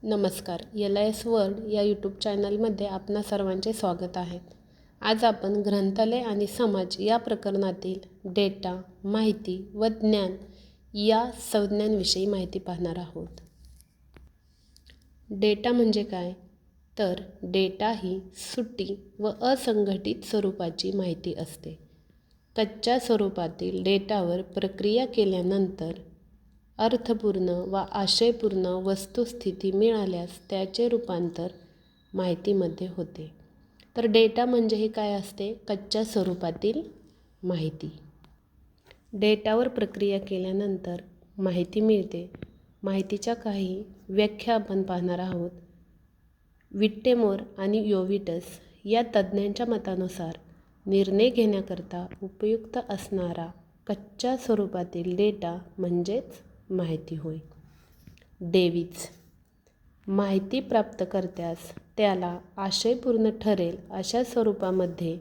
नमस्कार. LIS world या YouTube चॅनलमध्ये आपणा सर्वांचे स्वागत आहे. आज आपण ग्रंथालय आणि समाज या प्रकरणातील डेटा, माहिती व ज्ञान या संज्ञांविषयी माहिती पाहणार आहोत. डेटा म्हणजे काय? तर डेटा ही सुट्टी व असंघटित स्वरूपाची माहिती असते. कच्च्या स्वरूपातील डेटावर प्रक्रिया केल्यानंतर अर्थपूर्ण व आशयपूर्ण वस्तुस्थिती मिळाल्यास त्याचे रूपांतर माहितीमध्ये होते. तर डेटा म्हणजे हे काय असते? कच्च्या स्वरूपातील माहिती. डेटावर प्रक्रिया केल्यानंतर माहिती मिळते. माहितीच्या काही व्याख्या आपण पाहणार आहोत. विट्टेमोर आणि योविटस या तज्ज्ञांच्या मतानुसार निर्णय घेण्याकरता उपयुक्त असणारा कच्च्या स्वरूपातील डेटा म्हणजेच माहिती होय. डेव्हिस माहिती प्राप्तकर्त्यास त्याला आशयपूर्ण ठरेल अशा स्वरूपामध्ये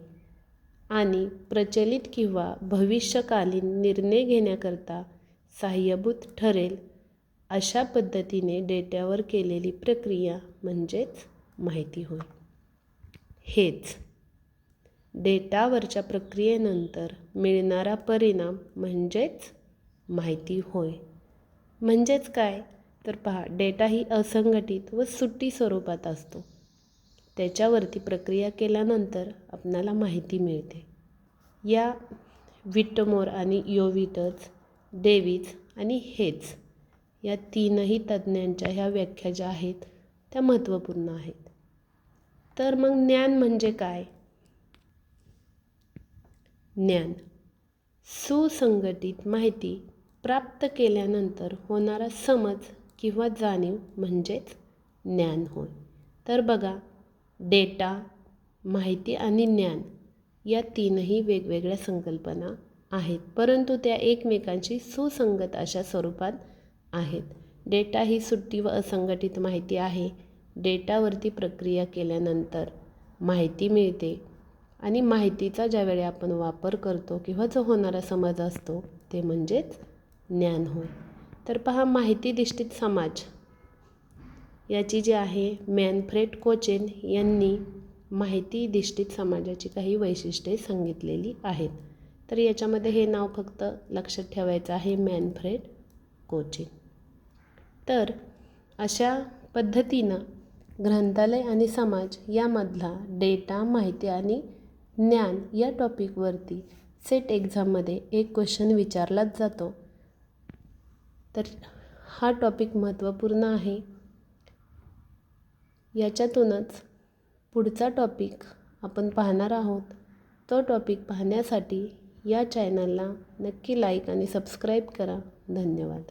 आणि प्रचलित किंवा भविष्यकालीन निर्णय घेण्याकरता सहाय्यभूत ठरेल अशा पद्धतीने डेटावर केलेली प्रक्रिया म्हणजेच माहिती होय. हेच डेटावरच्या प्रक्रियेनंतर मिळणारा परिणाम म्हणजेच माहिती होय. म्हणजेच काय? तर पहा, डेटा ही असंघटित व सुट्टी स्वरूपात असतो. त्याच्यावरती प्रक्रिया केल्यानंतर आपणाला माहिती मिळते. या विट्टेमोर आणि योविटस, डेव्हिस आणि हेच या तीनही तज्ज्ञांच्या ह्या व्याख्या ज्या आहेत त्या महत्त्वपूर्ण आहेत. तर मग ज्ञान म्हणजे काय? ज्ञान सुसंघटित माहिती प्राप्त केल्यानंतर होणारा समज किंवा जाणीव म्हणजेच ज्ञान होय. तर बघा, डेटा, माहिती आणि ज्ञान या तीनही वेगवेगळ्या संकल्पना आहेत, परंतु त्या एकमेकांशी सुसंगत अशा स्वरूपात आहेत. डेटा ही सुट्टी व असंघटित माहिती आहे. डेटावरती प्रक्रिया केल्यानंतर माहिती मिळते आणि माहितीचा ज्यावेळी आपण वापर करतो किंवा जो होणारा समज असतो ते म्हणजेच ज्ञान होय. तर पहा, माहितीधिष्ठित समाज याची जी आहे मॅनफ्रेड कोचेन यांनी माहितीधिष्ठित समाजाची काही वैशिष्ट्ये सांगितलेली आहेत. तर याच्यामध्ये हे नाव फक्त लक्षात ठेवायचं आहे, मॅनफ्रेड कोचेन. तर अशा पद्धतीनं ग्रंथालय आणि समाज यामधला डेटा, माहिती आणि ज्ञान या टॉपिकवरती सेट एक्झाममध्ये एक क्वेश्चन विचारलाच जातो. तर हा टॉपिक महत्त्वपूर्ण आहे. याच्यातूनच पुढचा टॉपिक आपण पाहणार आहोत. तो टॉपिक पाहण्यासाठी या चॅनलला नक्की लाईक आणि सबस्क्राईब करा. धन्यवाद.